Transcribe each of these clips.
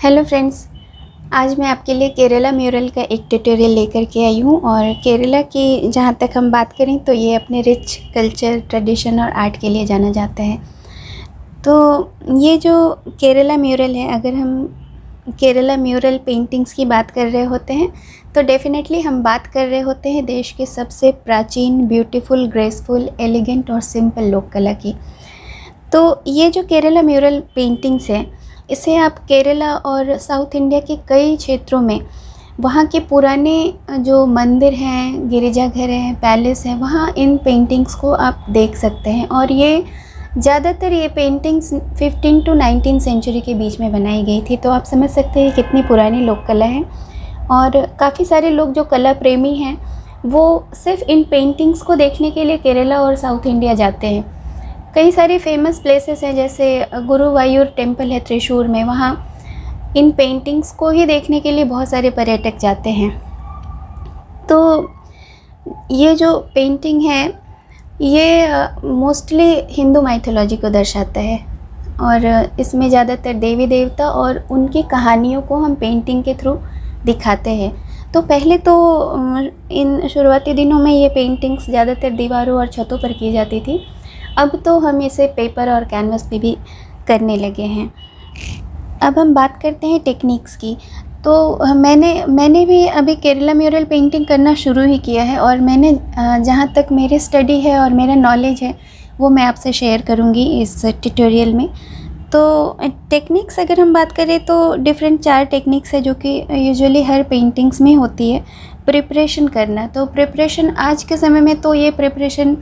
Hello friends, आज मैं आपके लिए केरला म्यूरल का एक ट्यूटोरियल लेकर के आई हूँ। और केरला की जहाँ तक हम बात करें तो ये अपने रिच कल्चर, ट्रेडिशन और आर्ट के लिए जाना जाता है। तो ये जो केरला म्यूरल है, अगर हम केरला म्यूरल पेंटिंग्स की बात कर रहे होते हैं तो डेफिनेटली हम बात कर रहे होते हैं देश के सबसे प्राचीन, ब्यूटीफुल, ग्रेसफुल, एलिगेंट और सिंपल लोक कला की। तो ये जो केरला म्यूरल पेंटिंग्स है, इसे आप केरला और साउथ इंडिया के कई क्षेत्रों में वहाँ के पुराने जो मंदिर हैं, गिरजाघर हैं, पैलेस हैं, वहाँ इन पेंटिंग्स को आप देख सकते हैं। और ये ज़्यादातर ये पेंटिंग्स 15 to 19 सेंचुरी के बीच में बनाई गई थी। तो आप समझ सकते हैं कितनी पुरानी लोक कला है। और काफ़ी सारे लोग जो कला प्रेमी हैं वो सिर्फ इन पेंटिंग्स को देखने के लिए केरला और साउथ इंडिया जाते हैं। कई सारे फेमस प्लेसेस हैं, जैसे गुरुवायूर टेम्पल है त्रिशूर में, वहाँ इन पेंटिंग्स को ही देखने के लिए बहुत सारे पर्यटक जाते हैं। तो ये जो पेंटिंग है ये मोस्टली हिंदू माइथोलॉजी को दर्शाता है और इसमें ज़्यादातर देवी देवता और उनकी कहानियों को हम पेंटिंग के थ्रू दिखाते हैं। तो पहले तो इन शुरुआती दिनों में ये पेंटिंग्स ज़्यादातर दीवारों और छतों पर की जाती थी। अब तो हम इसे पेपर और कैनवस पे भी करने लगे हैं। अब हम बात करते हैं टेक्निक्स की। तो मैंने भी अभी केरला म्यूरल पेंटिंग करना शुरू ही किया है और मैंने जहाँ तक मेरी स्टडी है और मेरा नॉलेज है वो मैं आपसे शेयर करूँगी इस ट्यूटोरियल में। तो टेक्निक्स अगर हम बात करें तो डिफरेंट 4 टेक्निक्स है जो कि यूजुअली हर पेंटिंग्स में होती है। प्रिपरेशन करना, तो प्रिपरेशन आज के समय में तो ये प्रिपरेशन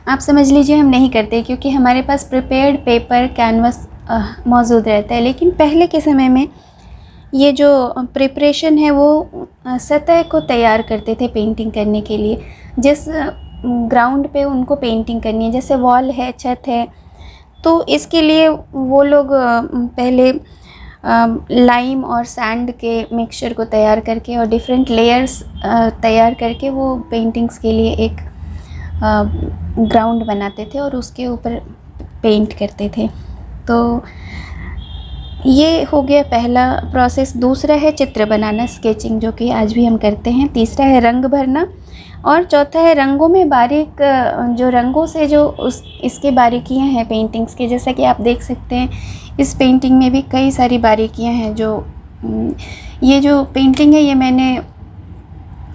आप समझ लीजिए हम नहीं करते, क्योंकि हमारे पास प्रिपेयर्ड पेपर, कैनवस मौजूद रहता है। लेकिन पहले के समय में ये जो प्रिपरेशन है वो सतह को तैयार करते थे पेंटिंग करने के लिए। जिस ग्राउंड पे उनको पेंटिंग करनी है, जैसे वॉल है, छत है, तो इसके लिए वो लोग पहले लाइम और सैंड के मिक्सचर को तैयार करके और डिफरेंट लेयर्स तैयार करके वो पेंटिंग्स के लिए एक ग्राउंड बनाते थे और उसके ऊपर पेंट करते थे। तो ये हो गया पहला प्रोसेस। दूसरा है चित्र बनाना, स्केचिंग, जो कि आज भी हम करते हैं। तीसरा है रंग भरना और चौथा है रंगों में बारीक, जो रंगों से जो इसके बारीकियां हैं पेंटिंग्स के, जैसा कि आप देख सकते हैं इस पेंटिंग में भी कई सारी बारीकियां हैं। जो ये जो पेंटिंग है ये मैंने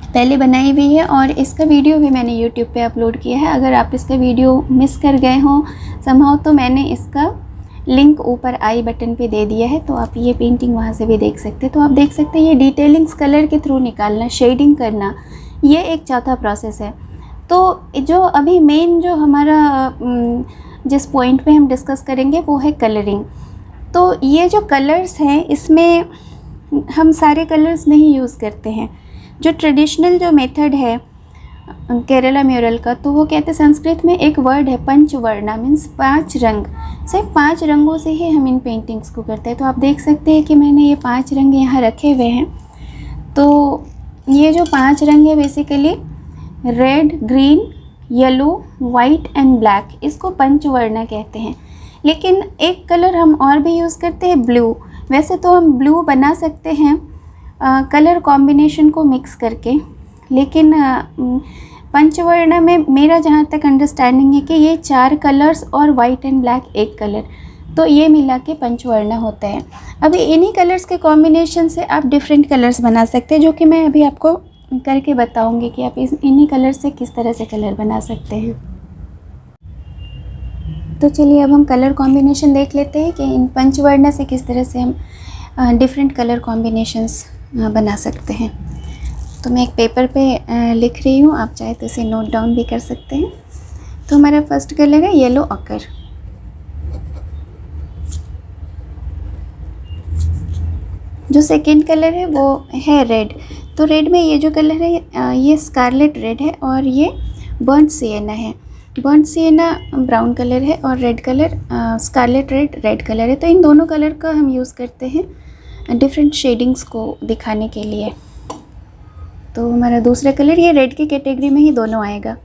पहले बनाई हुई है और इसका वीडियो भी मैंने YouTube पे अपलोड किया है। अगर आप इसका वीडियो मिस कर गए हों समहाउ तो मैंने इसका लिंक ऊपर आई बटन पे दे दिया है, तो आप ये पेंटिंग वहाँ से भी देख सकते हैं। तो आप देख सकते हैं ये डिटेलिंग्स कलर के थ्रू निकालना, शेडिंग करना, ये एक चौथा प्रोसेस है। तो जो अभी मेन जो हमारा जिस पॉइंट पे हम डिस्कस करेंगे वो है कलरिंग। तो ये जो कलर्स हैं इसमें हम सारे कलर्स नहीं यूज़ करते हैं। जो ट्रेडिशनल जो मेथड है केरला म्यूरल का, तो वो कहते हैं, संस्कृत में एक वर्ड है पंचवर्णा, मीन्स 5 रंग। सिर्फ 5 रंगों से ही हम इन पेंटिंग्स को करते हैं। तो आप देख सकते हैं कि मैंने ये 5 रंग यहाँ रखे हुए हैं। तो ये जो 5 रंग है basically red, green, yellow, white and black, इसको पंचवर्णा कहते हैं। लेकिन एक कलर हम और भी यूज़ करते हैं, ब्लू। वैसे तो हम ब्लू बना सकते हैं कलर कॉम्बिनेशन को मिक्स करके, लेकिन पंचवर्ण में मेरा जहाँ तक अंडरस्टैंडिंग है कि ये 4 कलर्स और वाइट एंड ब्लैक एक कलर, तो ये मिला के पंचवर्ण होता है। अभी इन्हीं कलर्स के कॉम्बिनेशन से आप डिफरेंट कलर्स बना सकते हैं, जो कि मैं अभी आपको करके बताऊंगी कि आप इन्हीं कलर्स से किस तरह से कलर बना सकते हैं। तो चलिए अब हम कलर कॉम्बिनेशन देख लेते हैं कि इन पंचवर्ण से किस तरह से हम डिफरेंट कलर कॉम्बिनेशंस बना सकते हैं। तो मैं एक पेपर पे लिख रही हूँ, आप चाहे तो इसे नोट डाउन भी कर सकते हैं। तो हमारा फर्स्ट कलर है येलो ऑकर। जो सेकंड कलर है वो है रेड। तो रेड में ये जो कलर है ये स्कारलेट रेड है और ये बर्न्ट सिएना है। बर्न्ट सिएना ब्राउन कलर है और red colour scarlet red colour है। तो इन दोनों कलर का हम यूज़ करते हैं डिफरेंट शेडिंग्स को दिखाने के लिए। तो हमारा दूसरा कलर ये रेड की कैटेगरी में ही दोनों आएगा,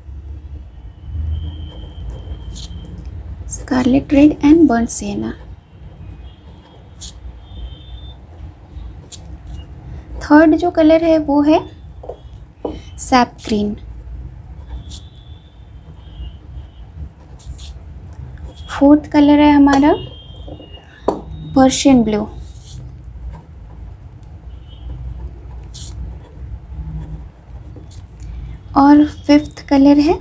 scarlet red and burnt sienna. Third जो कलर है वो है सैप ग्रीन। फोर्थ कलर है हमारा पर्शियन ब्लू। और फिफ्थ कलर है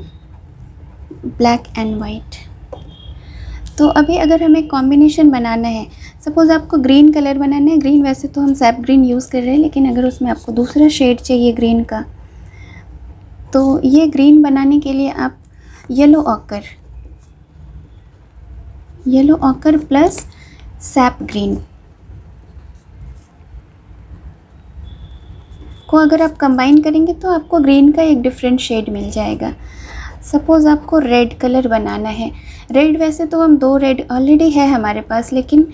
ब्लैक एंड वाइट। तो अभी अगर हमें कॉम्बिनेशन बनाना है, सपोज़ आपको ग्रीन कलर बनाना है, ग्रीन वैसे तो हम सैप ग्रीन यूज़ कर रहे हैं, लेकिन अगर उसमें आपको दूसरा शेड चाहिए ग्रीन का, तो ये ग्रीन बनाने के लिए आप yellow ochre plus SAP green को अगर आप कंबाइन करेंगे तो आपको ग्रीन का एक डिफरेंट शेड मिल जाएगा। सपोज़ आपको रेड कलर बनाना है, रेड वैसे तो हम 2 रेड ऑलरेडी है हमारे पास, लेकिन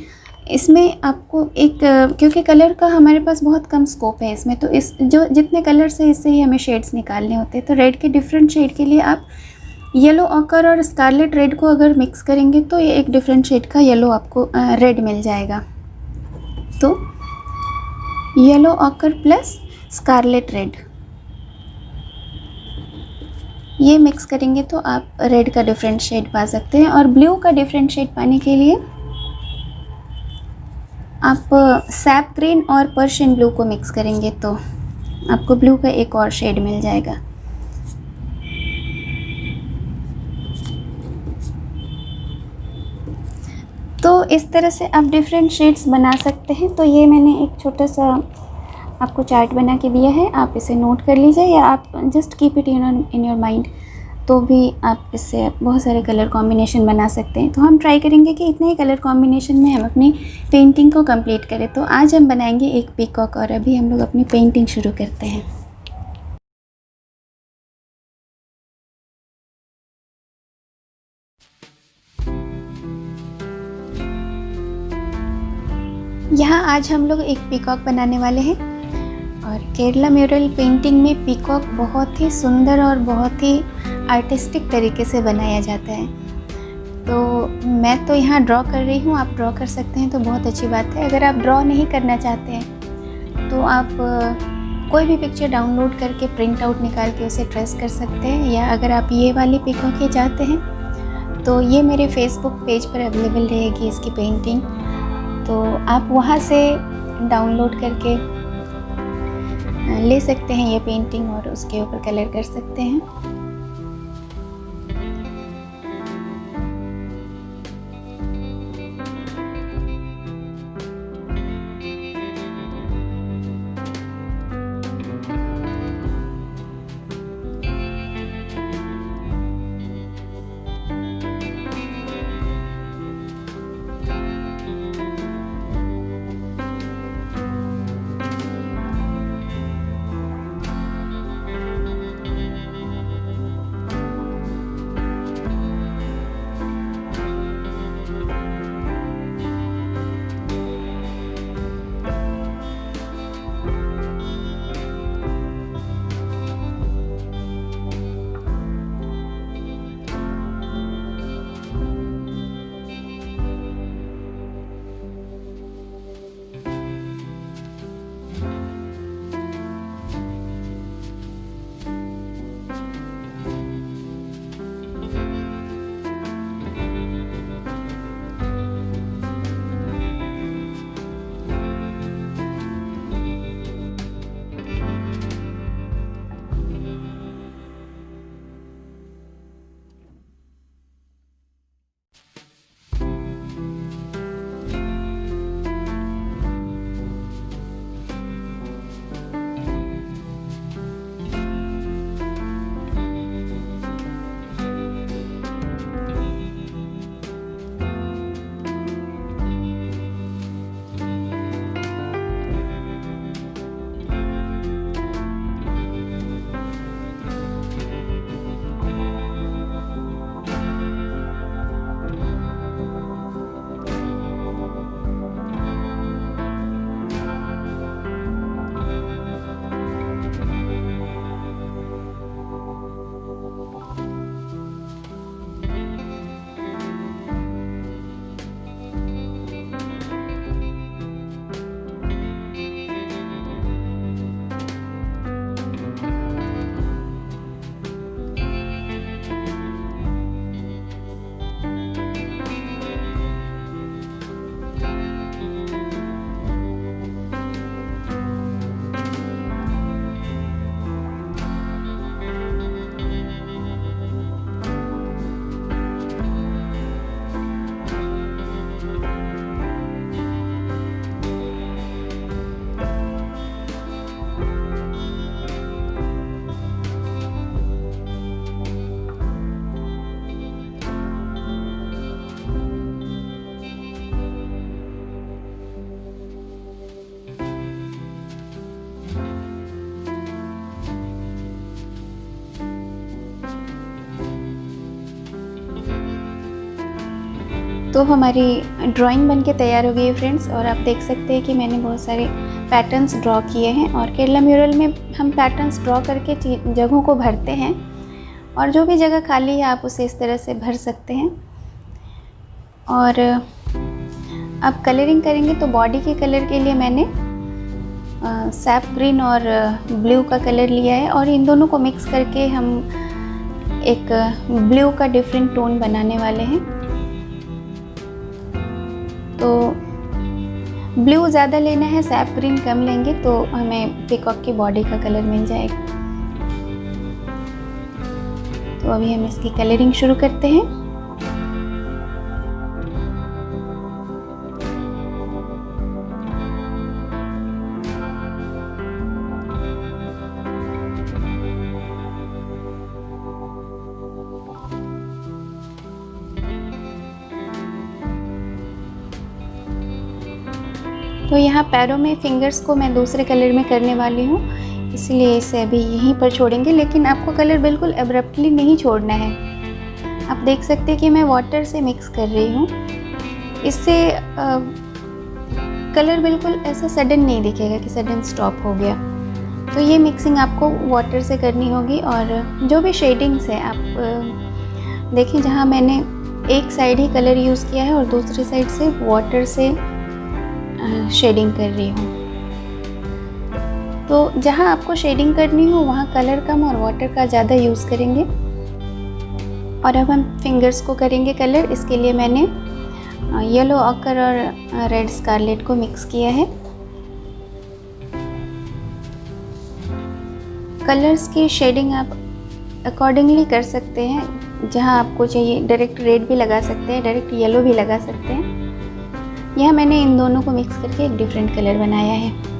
इसमें आपको एक, क्योंकि कलर का हमारे पास बहुत कम स्कोप है इसमें, तो इस जो जितने कलर्स है इससे ही हमें शेड्स निकालने होते हैं। तो रेड के डिफरेंट शेड के लिए आप येलो ऑकर और स्कारलेट रेड को अगर मिक्स करेंगे तो ये एक डिफरेंट शेड का येलो आपको रेड मिल जाएगा। तो yellow ochre plus scarlet red, ये मिक्स करेंगे तो आप रेड का डिफरेंट शेड पा सकते हैं। और ब्लू का डिफरेंट शेड पाने के लिए आप सैप ग्रीन और पर्शियन ब्लू को मिक्स करेंगे तो आपको ब्लू का एक और शेड मिल जाएगा। तो इस तरह से आप डिफरेंट शेड्स बना सकते हैं। तो ये मैंने एक छोटा सा आपको चार्ट बना के दिया है, आप इसे नोट कर लीजिए या आप just keep it in your mind, तो भी आप इससे बहुत सारे कलर कॉम्बिनेशन बना सकते हैं। तो हम ट्राई करेंगे कि इतने ही कलर कॉम्बिनेशन में हम अपनी पेंटिंग को कंप्लीट करें। तो आज हम बनाएंगे एक पीकॉक और अभी हम लोग अपनी पेंटिंग शुरू करते हैं। यहाँ आज हम लोग एक पीकॉक बनाने वाले हैं और केरला म्यूरल पेंटिंग में पीकॉक बहुत ही सुंदर और बहुत ही आर्टिस्टिक तरीके से बनाया जाता है। तो मैं तो यहाँ ड्रॉ कर रही हूँ, आप ड्रॉ कर सकते हैं तो बहुत अच्छी बात है। अगर आप ड्रॉ नहीं करना चाहते हैं तो आप कोई भी पिक्चर डाउनलोड करके प्रिंट आउट निकाल के उसे ट्रेस कर सकते हैं, या अगर आप ये वाली पीकॉक ही चाहते हैं तो ये मेरे फेसबुक पेज पर अवेलेबल रहेगी इसकी पेंटिंग, तो आप वहाँ से डाउनलोड करके ले सकते हैं ये पेंटिंग और उसके ऊपर कलर कर सकते हैं। तो हमारी ड्राइंग बनके तैयार हो गई है फ्रेंड्स, और आप देख सकते हैं कि मैंने बहुत सारे पैटर्न्स ड्रॉ किए हैं। और केरला म्यूरल में हम पैटर्न्स ड्रॉ करके जगहों को भरते हैं, और जो भी जगह खाली है आप उसे इस तरह से भर सकते हैं। और अब कलरिंग करेंगे, तो बॉडी के कलर के लिए मैंने सैप ग्रीन और ब्लू का कलर लिया है, और इन दोनों को मिक्स करके हम एक ब्लू का डिफरेंट टोन बनाने वाले हैं। तो ब्लू ज़्यादा लेना है, सैप ग्रीन कम लेंगे तो हमें पीकॉक की बॉडी का कलर मिल जाएगा। तो अभी हम इसकी कलरिंग शुरू करते हैं। तो यहाँ पैरों में फिंगर्स को मैं दूसरे कलर में करने वाली हूँ, इसलिए इसे अभी यहीं पर छोड़ेंगे। लेकिन आपको कलर बिल्कुल एब्रप्टली नहीं छोड़ना है। आप देख सकते हैं कि मैं वाटर से मिक्स कर रही हूँ, इससे कलर बिल्कुल ऐसा सडन नहीं दिखेगा कि सडन स्टॉप हो गया। तो ये मिक्सिंग आपको वाटर से करनी होगी। और जो भी शेडिंग्स है आप देखें, जहाँ मैंने एक साइड ही कलर यूज़ किया है और दूसरी साइड से वाटर से शेडिंग कर रही हूँ। तो जहाँ आपको शेडिंग करनी हो वहाँ कलर कम और वाटर का ज़्यादा यूज़ करेंगे। और अब हम फिंगर्स को करेंगे कलर। इसके लिए मैंने येलो ऑकर और रेड स्कारलेट को मिक्स किया है। कलर्स की शेडिंग आप अकॉर्डिंगली कर सकते हैं, जहाँ आपको चाहिए डायरेक्ट रेड भी लगा सकते हैं, डायरेक्ट येलो भी लगा सकते हैं। यहाँ मैंने इन दोनों को मिक्स करके एक डिफरेंट कलर बनाया है।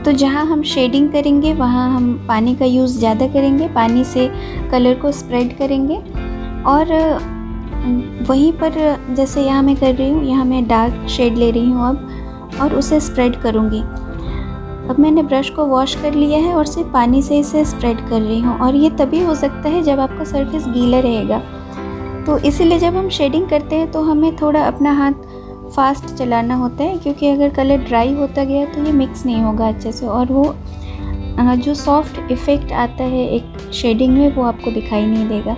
तो जहाँ हम शेडिंग करेंगे वहाँ हम पानी का यूज़ ज़्यादा करेंगे, पानी से कलर को स्प्रेड करेंगे। और वहीं पर जैसे यहाँ मैं कर रही हूँ, यहाँ मैं डार्क शेड ले रही हूँ अब और उसे स्प्रेड करूँगी। अब मैंने ब्रश को वॉश कर लिया है और सिर्फ पानी से इसे स्प्रेड कर रही हूँ। और ये तभी हो सकता है जब आपका सरफेस गीला रहेगा। तो इसीलिए जब हम शेडिंग करते हैं तो हमें थोड़ा अपना हाथ फास्ट चलाना होता है, क्योंकि अगर कलर ड्राई होता गया तो ये मिक्स नहीं होगा अच्छे से, और वो जो सॉफ्ट इफ़ेक्ट आता है एक शेडिंग में वो आपको दिखाई नहीं देगा।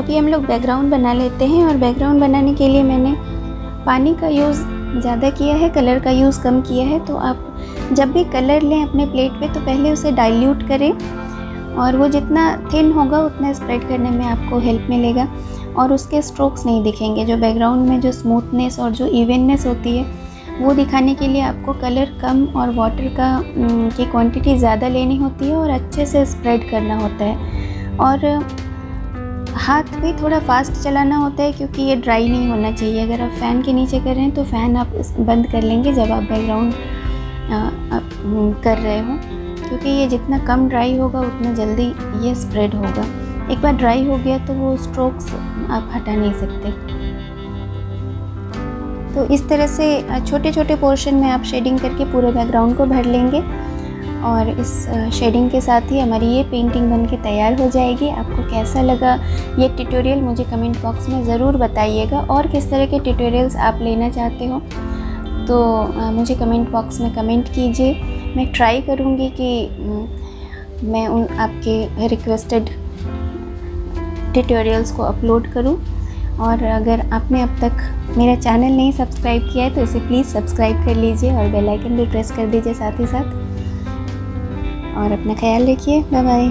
अभी हम लोग बैकग्राउंड बना लेते हैं, और बैकग्राउंड बनाने के लिए मैंने पानी का यूज़ ज़्यादा किया है, कलर का यूज़ कम किया है। तो आप जब भी कलर लें अपने प्लेट पे तो पहले उसे डाइल्यूट करें, और वो जितना थिन होगा उतना स्प्रेड करने में आपको हेल्प मिलेगा, और उसके स्ट्रोक्स नहीं दिखेंगे। जो बैकग्राउंड में जो स्मूथनेस और जो इवननेस होती है वो दिखाने के लिए आपको कलर कम और वाटर की क्वांटिटी ज़्यादा लेनी होती है, और अच्छे से स्प्रेड करना होता है। और हाथ भी थोड़ा फास्ट चलाना होता है, क्योंकि ये ड्राई नहीं होना चाहिए। अगर आप फ़ैन के नीचे कर रहे हैं तो फ़ैन आप बंद कर लेंगे जब आप बैकग्राउंड कर रहे हो, क्योंकि ये जितना कम ड्राई होगा उतना जल्दी ये स्प्रेड होगा। एक बार ड्राई हो गया तो वो स्ट्रोक्स आप हटा नहीं सकते। तो इस तरह से छोटे छोटे पोर्शन में आप शेडिंग करके पूरे बैकग्राउंड को भर लेंगे, और इस शेडिंग के साथ ही हमारी ये पेंटिंग बनके तैयार हो जाएगी। आपको कैसा लगा ये ट्यूटोरियल मुझे कमेंट बॉक्स में ज़रूर बताइएगा, और किस तरह के ट्यूटोरियल्स आप लेना चाहते हो तो मुझे कमेंट बॉक्स में कमेंट कीजिए। मैं ट्राई करूँगी कि मैं उन आपके रिक्वेस्टेड ट्यूटोरियल्स को अपलोड करूँ। और अगर आपने अब तक मेरा चैनल नहीं सब्सक्राइब किया है तो इसे प्लीज़ सब्सक्राइब कर लीजिए, और बेल आइकन भी प्रेस कर दीजिए साथ ही साथ। और अपना ख्याल रखिए। Bye bye.